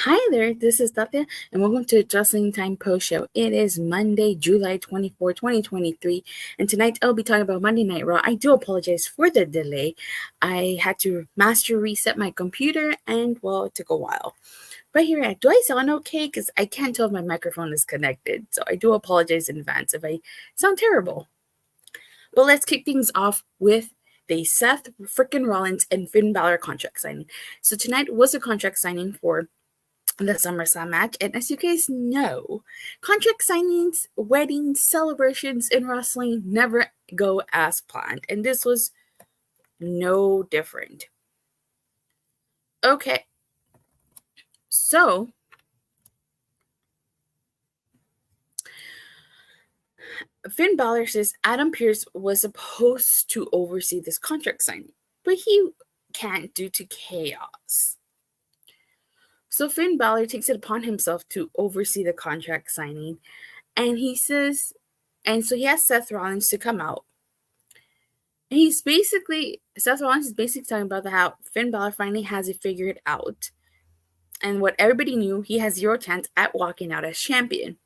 Hi there, this is Tatya, and welcome to Wrestling Time Post Show. It is Monday, July 24, 2023, and tonight I'll be talking about Monday Night Raw. I do apologize for the delay. I had to master reset my computer, and well, it took a while. But here, do I sound okay? Because I can't tell if my microphone is connected, so I do apologize in advance if I sound terrible. But let's kick things off with the Seth frickin' Rollins and Finn Balor contract signing. So tonight was a contract signing for the SummerSlam match. And as you guys know, contract signings, weddings, celebrations in wrestling never go as planned. And this was no different. Okay. So, Finn Balor says Adam Pearce was supposed to oversee this contract signing, but he can't due to chaos. So Finn Balor takes it upon himself to oversee the contract signing, and he says, and so he has Seth Rollins to come out. And Seth Rollins is basically talking about how Finn Balor finally has it figured out. And what everybody knew, he has zero chance at walking out as champion.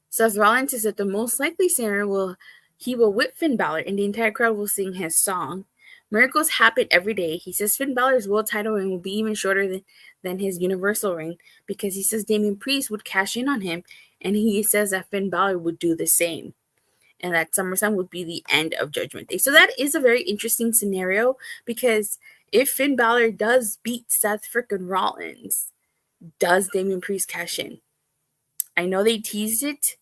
Seth Rollins says that the most likely scenario he will whip Finn Balor and the entire crowd will sing his song. Miracles happen every day. He says Finn Balor's world title reign will be even shorter than his Universal reign because he says Damian Priest would cash in on him, and he says that Finn Balor would do the same, and that SummerSlam would be the end of Judgment Day. So that is a very interesting scenario, because if Finn Balor does beat Seth frickin' Rollins, does Damian Priest cash in? I know they teased it,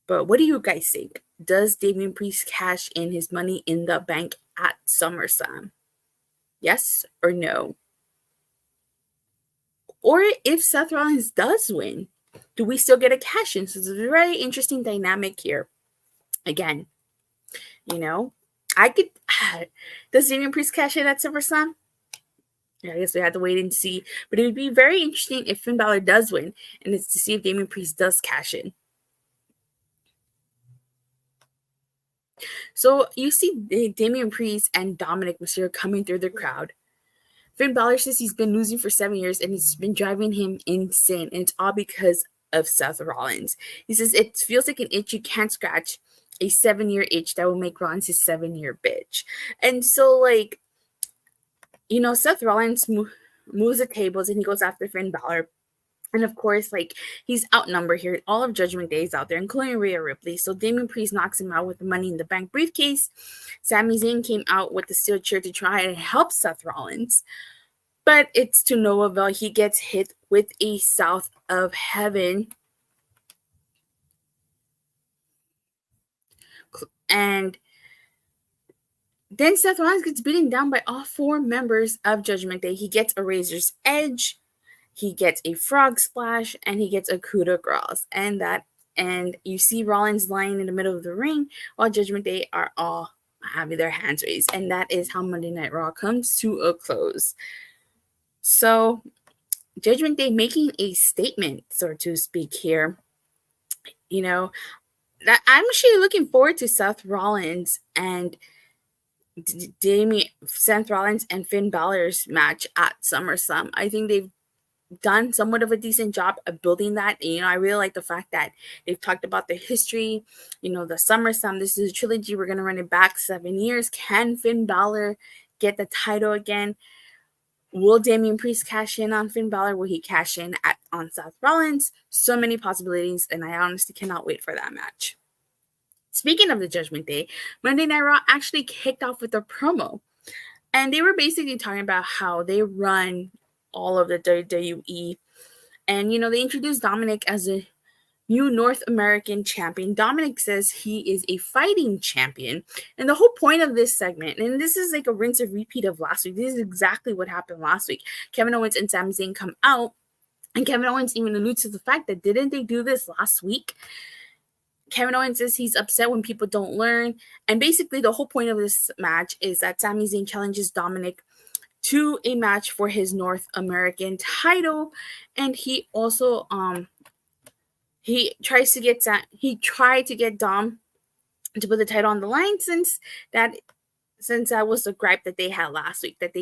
but what do you guys think? Does Damian Priest cash in his money in the bank at SummerSlam? Yes or no? Or if Seth Rollins does win, do we still get a cash in? So it's a very interesting dynamic here. Again, I could. Does Damian Priest cash in at SummerSlam? Yeah, I guess we have to wait and see. But it would be very interesting if Finn Balor does win, and it's to see if Damian Priest does cash in. So you see Damian Priest and Dominik Mysterio coming through the crowd. Finn Balor says he's been losing for 7 years, and it's been driving him insane, and it's all because of Seth Rollins. He says it feels like an itch you can't scratch, a 7-year itch that will make Rollins his 7-year bitch. And so, Seth Rollins moves the tables, and he goes after Finn Balor. And of course, he's outnumbered here. All of Judgment Day is out there, including Rhea Ripley. So Damian Priest knocks him out with the Money in the Bank briefcase. Sami Zayn came out with the steel chair to try and help Seth Rollins, but it's to no avail. He gets hit with a South of Heaven. And then Seth Rollins gets beaten down by all 4 members of Judgment Day. He gets a Razor's Edge, he gets a Frog Splash, and he gets a coup de grace. And you see Rollins lying in the middle of the ring while Judgment Day are all having their hands raised. And that is how Monday Night Raw comes to a close. So Judgment Day making a statement, so to speak, here. That I'm actually looking forward to Seth Rollins and Seth Rollins and Finn Balor's match at SummerSlam. I think they've done somewhat of a decent job of building that. I really like the fact that they've talked about the history, the SummerSlam. This is a trilogy. We're going to run it back 7 years. Can Finn Balor get the title again? Will Damian Priest cash in on Finn Balor? Will he cash in on Seth Rollins? So many possibilities, and I honestly cannot wait for that match. Speaking of the Judgment Day, Monday Night Raw actually kicked off with a promo. And they were basically talking about how they run all of the WWE. And, they introduced Dominik as a new North American champion. Dominik says he is a fighting champion. And the whole point of this segment, and this is like a rinse and repeat of last week. This is exactly what happened last week. Kevin Owens and Sami Zayn come out. And Kevin Owens even alludes to the fact that didn't they do this last week? Kevin Owens says he's upset when people don't learn. And basically the whole point of this match is that Sami Zayn challenges Dominik to a match for his North American title. And he also he tried to get Dom to put the title on the line since that was the gripe that they had last week, that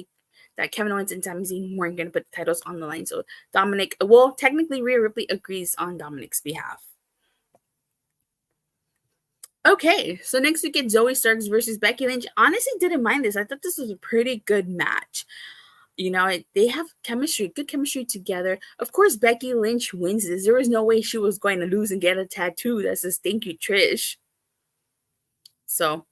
that Kevin Owens and Sami Zayn weren't going to put the titles on the line. So Dominik, well, technically Rhea Ripley agrees on Dominik's behalf. Okay, so next we get Zoey Starks versus Becky Lynch. Honestly, didn't mind this. I thought this was a pretty good match. You know, they have chemistry, good chemistry together. Of course, Becky Lynch wins this. There was no way she was going to lose and get a tattoo that says "Thank you, Trish." So,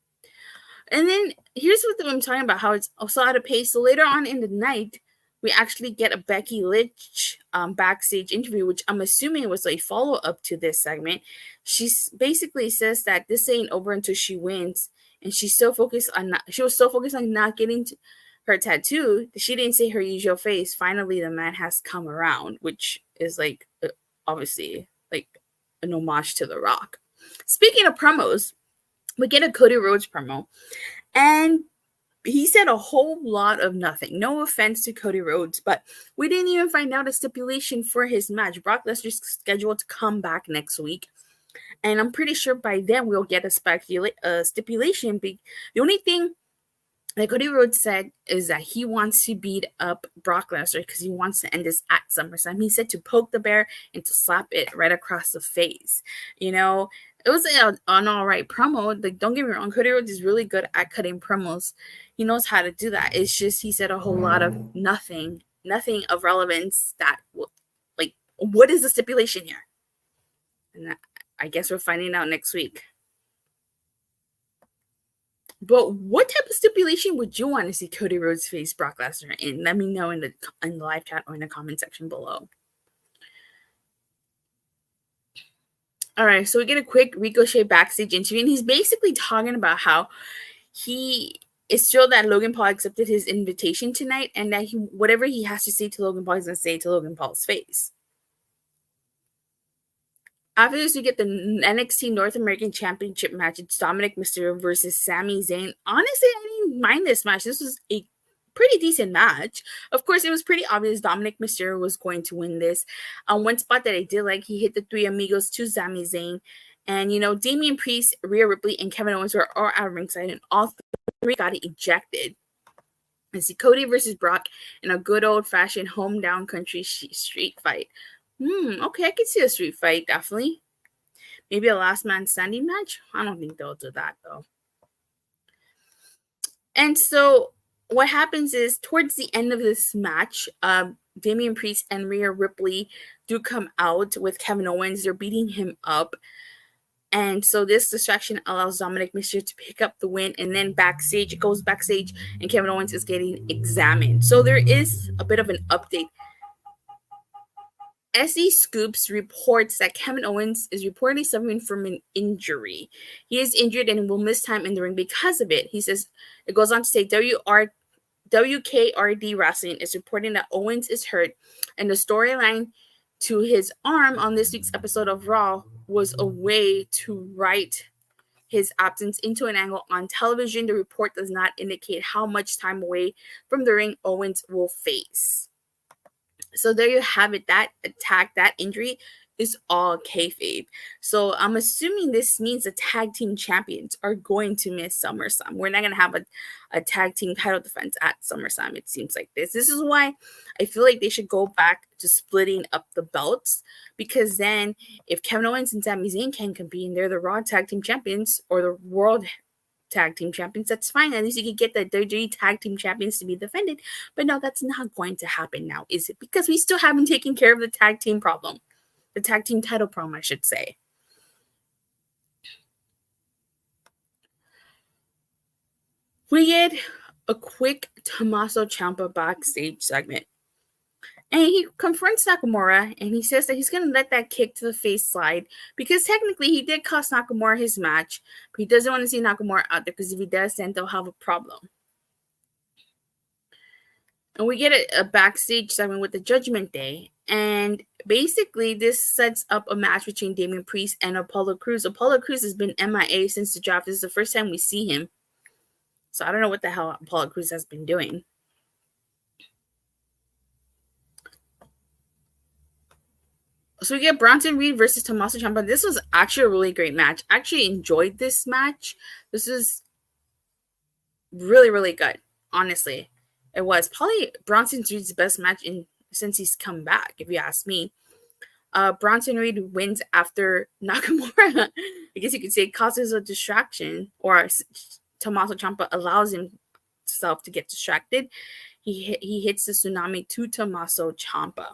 and then here's what I'm talking about: how it's also out of pace. So later on in the night, we actually get a Becky Lynch backstage interview, which I'm assuming was a follow up to this segment. She basically says that this ain't over until she wins, and she was so focused on not getting her tattoo that she didn't say her usual phrase. Finally, the man has come around, which is like obviously like an homage to The Rock. Speaking of promos, we get a Cody Rhodes promo, and he said a whole lot of nothing. No offense to Cody Rhodes, but we didn't even find out a stipulation for his match. Brock Lesnar's scheduled to come back next week, and I'm pretty sure by then we'll get a stipulation. The only thing that Cody Rhodes said is that he wants to beat up Brock Lesnar because he wants to end this at SummerSlam. He said to poke the bear and to slap it right across the face. You know, it was an all right promo. Like, don't get me wrong, Cody Rhodes is really good at cutting promos. He knows how to do that. It's just he said a whole lot of nothing of relevance. That, like, what is the stipulation here? And I guess we're finding out next week. But what type of stipulation would you want to see Cody Rhodes face Brock Lesnar in? Let me know in the live chat or in the comment section below. All right, so we get a quick Ricochet backstage interview, and he's basically talking about how he is thrilled that Logan Paul accepted his invitation tonight, and that whatever he has to say to Logan Paul, he's going to say to Logan Paul's face. After this, we get the NXT North American Championship match. It's Dominik Mysterio versus Sami Zayn. Honestly, I didn't mind this match. This was a pretty decent match. Of course, it was pretty obvious Dominik Mysterio was going to win this. One spot that I did like, he hit the three amigos to Sami Zayn. And, you know, Damian Priest, Rhea Ripley, and Kevin Owens were all at ringside, and all three got ejected. I see Cody versus Brock in a good old-fashioned home down country street fight. Okay, I can see a street fight, definitely. Maybe a last man standing match? I don't think they'll do that, though. And so what happens is, towards the end of this match, Damian Priest and Rhea Ripley do come out with Kevin Owens. They're beating him up. And so this distraction allows Dominik Mysterio to pick up the win. And then backstage, it goes backstage, and Kevin Owens is getting examined. So there is a bit of an update. SE Scoops reports that Kevin Owens is reportedly suffering from an injury. He is injured and will miss time in the ring because of it. He says, it goes on to say, WKRD Wrestling is reporting that Owens is hurt, and the storyline to his arm on this week's episode of Raw was a way to write his absence into an angle on television. The report does not indicate how much time away from the ring Owens will face. So there you have it. That attack, that injury is all kayfabe. So I'm assuming this means the tag team champions are going to miss SummerSlam. We're not going to have a tag team title defense at SummerSlam. It seems like this. This is why I feel like they should go back to splitting up the belts, because then if Kevin Owens and Sami Zayn can compete and they're the Raw tag team champions or the World tag team champions, that's fine. At least you can get the WWE tag team champions to be defended. But no, that's not going to happen now, is it? Because we still haven't taken care of the tag team problem. The tag team title problem, I should say. We get a quick Tomasso Ciampa backstage segment. And he confronts Nakamura, and he says that he's going to let that kick to the face slide, because technically he did cost Nakamura his match, but he doesn't want to see Nakamura out there, because if he does, then they'll have a problem. And we get a backstage segment with the Judgment Day, and basically this sets up a match between Damian Priest and Apollo Crews. Apollo Crews has been MIA since the draft. This is the first time we see him. So I don't know what the hell Apollo Crews has been doing. So we get Bronson Reed versus Tomasso Ciampa. This was actually a really great match. I actually enjoyed this match. This is really, really good, honestly. It was probably Bronson Reed's best match since he's come back, if you ask me. Bronson Reed wins after Nakamura, I guess you could say, causes a distraction, or Tommaso Ciampa allows himself to get distracted. He hits the tsunami to Tommaso Ciampa.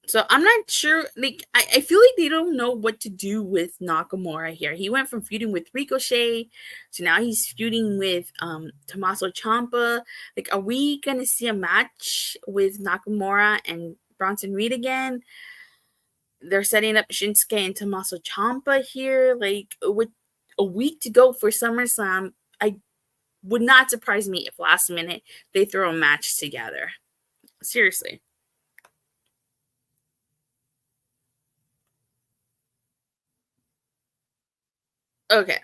So I'm not sure. Like I feel like they don't know what to do with Nakamura here. He went from feuding with Ricochet to now he's feuding with Tommaso Ciampa. Like, are we gonna see a match with Nakamura and Bronson Reed again? They're setting up Shinsuke and Tommaso Ciampa here. Like, with a week to go for SummerSlam, I would not surprise me if last minute they throw a match together. Seriously. Okay.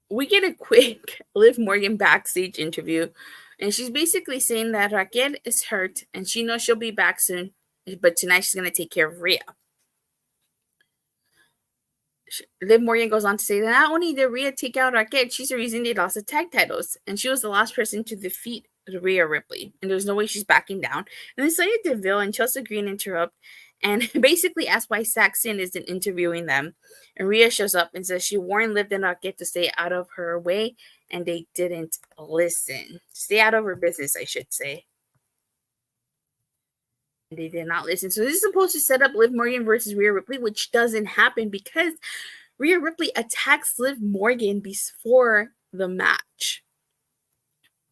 We get a quick Liv Morgan backstage interview, and she's basically saying that Raquel is hurt and she knows she'll be back soon, but tonight she's going to take care of Rhea. Liv Morgan goes on to say that not only did Rhea take out Raquel, she's the reason they lost the tag titles, and she was the last person to defeat Rhea Ripley, and there's no way she's backing down. And then Sonya Deville and Chelsea Green interrupt and basically ask why Saxon isn't interviewing them. And Rhea shows up and says she warned Liv and Raquel to stay out of her way, and they didn't listen. Stay out of her business, I should say. They did not listen. So this is supposed to set up Liv Morgan versus Rhea Ripley, which doesn't happen because Rhea Ripley attacks Liv Morgan before the match.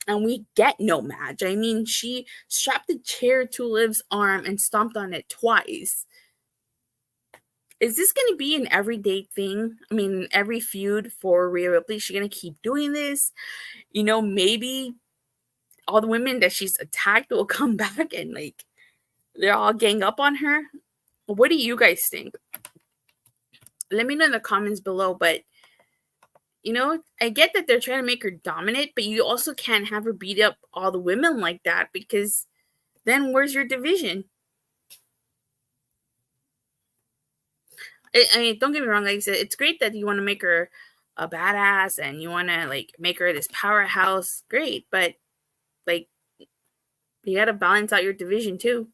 And we get no match. I mean, she strapped a chair to Liv's arm and stomped on it twice. Is this going to be an everyday thing? I mean, every feud for Rhea Ripley, she's going to keep doing this? You know, maybe all the women that she's attacked will come back and, like, they're all gang up on her. What do you guys think? Let me know in the comments below. But, you know, I get that they're trying to make her dominant, but you also can't have her beat up all the women like that, because then where's your division? I mean, don't get me wrong. Like I said, it's great that you want to make her a badass and you want to, like, make her this powerhouse. Great. But, like, you got to balance out your division too.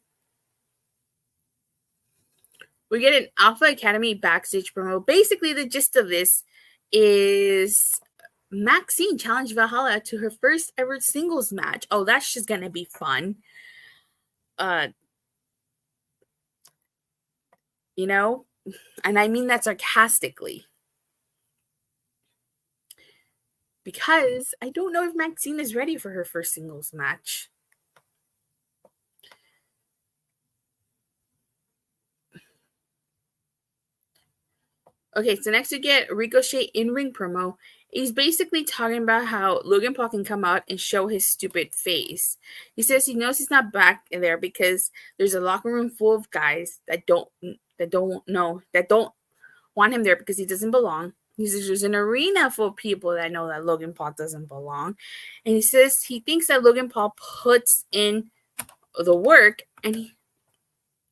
We get an Alpha Academy backstage promo. Basically, the gist of this is Maxine challenged Valhalla to her first ever singles match. Oh, that's just gonna be fun. You know, and I mean that sarcastically, because I don't know if Maxine is ready for her first singles match. Okay, so next we get Ricochet in-ring promo. He's basically talking about how Logan Paul can come out and show his stupid face. He says he knows he's not back in there because there's a locker room full of guys that don't want him there because he doesn't belong. He says there's an arena full of people that know that Logan Paul doesn't belong. And he says he thinks that Logan Paul puts in the work, and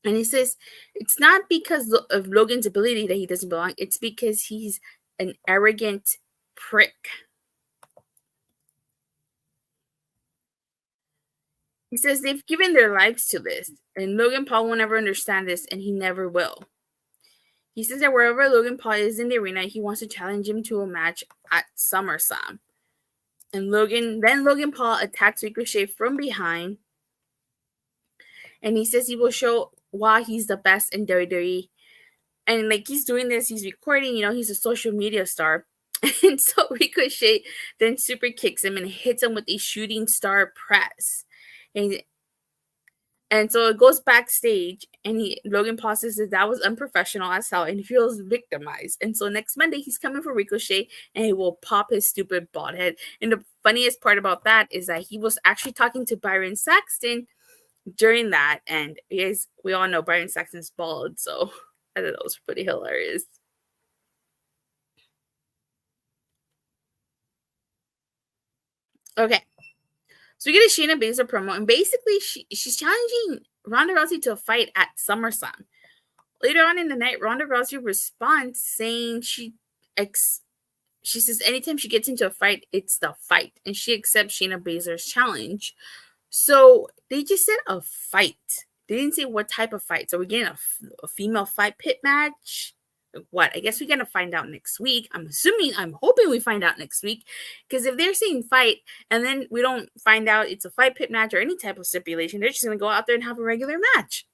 he says it's not because of Logan's ability that he doesn't belong. It's because he's an arrogant prick. He says they've given their lives to this, and Logan Paul will never understand this, and he never will. He says that wherever Logan Paul is in the arena, he wants to challenge him to a match at SummerSlam. And Logan Paul attacks Ricochet from behind, and he says he will show why he's the best in WWE. And, like, he's doing this, he's recording, you know, he's a social media star. And so Ricochet then super kicks him and hits him with a shooting star press. And so it goes backstage, and Logan Paul says that was unprofessional as hell, and he feels victimized. And so next Monday, he's coming for Ricochet, and he will pop his stupid bald head. And the funniest part about that is that he was actually talking to Byron Saxton during that, and we all know Byron Saxton's bald, so I thought that was pretty hilarious. Okay, so we get a Shayna Baszler promo, and basically she's challenging Ronda Rousey to a fight at SummerSlam. Later on in the night, Ronda Rousey responds saying she she says anytime she gets into a fight, it's the fight. And she accepts Shayna Baszler's challenge. So they just said a fight. They didn't say what type of fight. So we're getting a female fight pit match. What? I guess we're going to find out next week. I'm hoping we find out next week. Because if they're saying fight and then we don't find out it's a fight pit match or any type of stipulation, they're just going to go out there and have a regular match.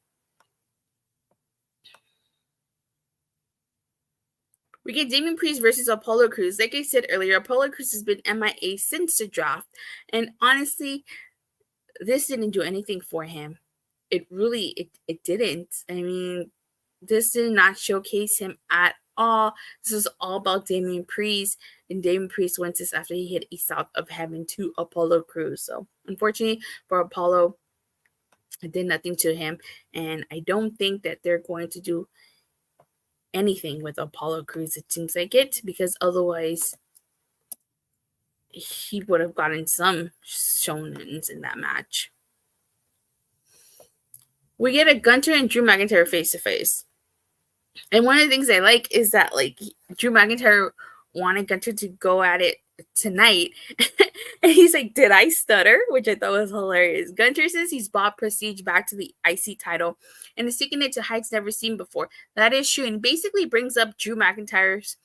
We get Damian Priest versus Apollo Crews. Like I said earlier, Apollo Crews has been MIA since the draft. And honestly, this didn't do anything for him. It didn't. I mean, this did not showcase him at all. This was all about Damian Priest. And Damian Priest wins this after he hit East South of Heaven to Apollo Crews. So, unfortunately for Apollo, it did nothing to him. And I don't think that they're going to do anything with Apollo Crews. It seems like it, because otherwise he would have gotten some shonens in that match. We get a Gunther and Drew McIntyre face-to-face. And one of the things I like is that, like, Drew McIntyre wanted Gunther to go at it tonight. And he's like, did I stutter? Which I thought was hilarious. Gunther says he's brought prestige back to the IC title and is taking it to heights never seen before. That is true. And basically brings up Drew McIntyre's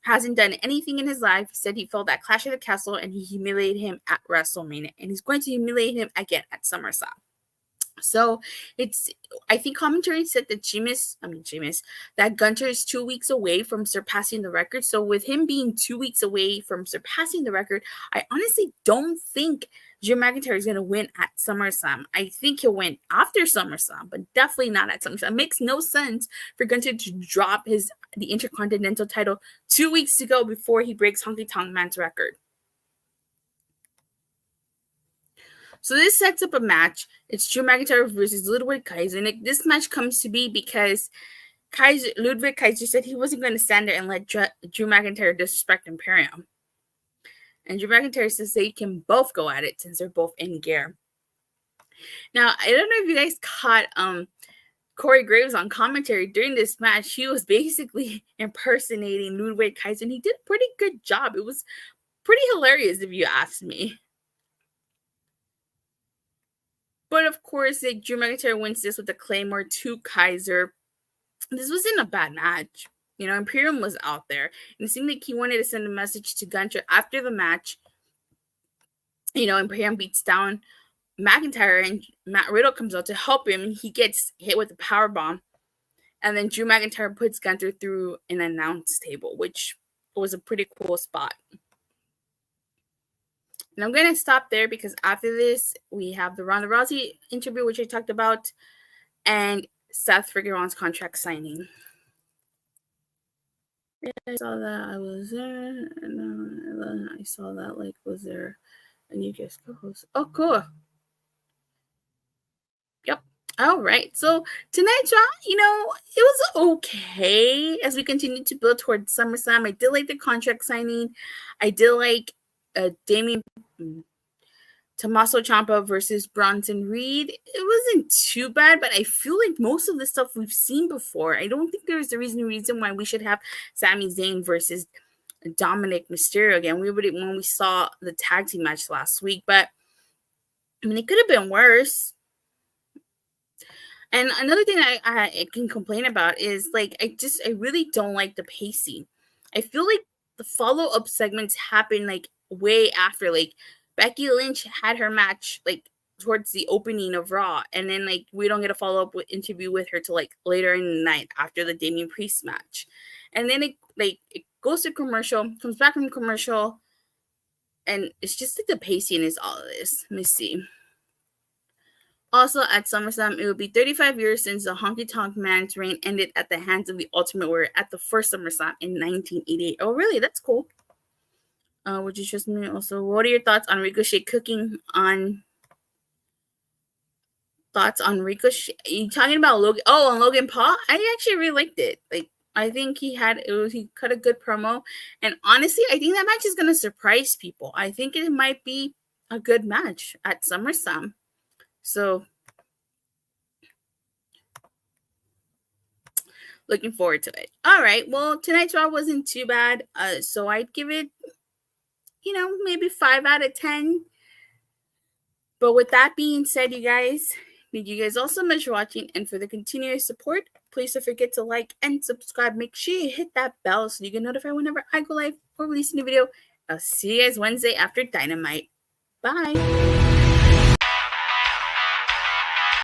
hasn't done anything in his life. He said he felt that Clash of the Castle and he humiliated him at WrestleMania. And he's going to humiliate him again at SummerSlam. So I think commentary said that that Gunther is 2 weeks away from surpassing the record. So with him being 2 weeks away from surpassing the record, I honestly don't think Drew McIntyre is going to win at SummerSlam. I think he'll win after SummerSlam, but definitely not at SummerSlam. It makes no sense for Gunther to drop the Intercontinental title 2 weeks to go before he breaks Honky Tonk Man's record. So this sets up a match. It's Drew McIntyre versus Ludwig Kaiser. And this match comes to be because Ludwig Kaiser said he wasn't going to stand there and let Drew McIntyre disrespect Imperium. And Drew McIntyre says they can both go at it since they're both in gear. Now, I don't know if you guys caught Corey Graves on commentary during this match. He was basically impersonating Ludwig Kaiser, and he did a pretty good job. It was pretty hilarious, if you ask me. But of course, Drew McIntyre wins this with a Claymore to Kaiser. This wasn't a bad match. You know, Imperium was out there. And it seemed like he wanted to send a message to Gunther after the match. You know, Imperium beats down McIntyre and Matt Riddle comes out to help him. And he gets hit with a powerbomb. And then Drew McIntyre puts Gunther through an announce table, which was a pretty cool spot. And I'm going to stop there because after this, we have the Ronda Rousey interview, which I talked about, and Seth Rollins' contract signing. Yeah, I saw that. I was there. And I saw that, like, was there a new guest co-host? Oh, cool. Yep. All right. So tonight's Raw, you know, it was okay as we continue to build towards SummerSlam. I did like the contract signing. I did like Damian Tomasso Ciampa versus Bronson Reed. It wasn't too bad, but I feel like most of the stuff we've seen before. I don't think there's a reason why we should have Sami Zayn versus Dominik Mysterio again. When we saw the tag team match last week, but I mean, it could have been worse. And another thing I can complain about is, like, I really don't like the pacing. I feel like the follow-up segments happen, like, way after. Like, Becky Lynch had her match, like, towards the opening of Raw, and then, like, we don't get a follow-up interview with her till, like, later in the night after the Damian Priest match. And then it goes to commercial, comes back from commercial, and it's just like the pacing is all of this. Let me see. Also, at SummerSlam, it will be 35 years since the Honky Tonk Man's reign ended at the hands of the Ultimate Warrior at the first SummerSlam in 1988. Oh, really? That's cool. Would you trust me? Also, what are your thoughts on Ricochet cooking on... Thoughts on Ricochet? Are you talking about Logan? Oh, on Logan Paul? I actually really liked it. Like, I think he cut a good promo. And honestly, I think that match is going to surprise people. I think it might be a good match at SummerSlam. So, looking forward to it. All right. Well, tonight's Raw wasn't too bad. So I'd give it, maybe 5 out of 10. But with that being said, you guys, thank you guys all so much for watching and for the continuous support. Please don't forget to like and subscribe. Make sure you hit that bell so you get notified whenever I go live or release a new video. I'll see you guys Wednesday after Dynamite. Bye.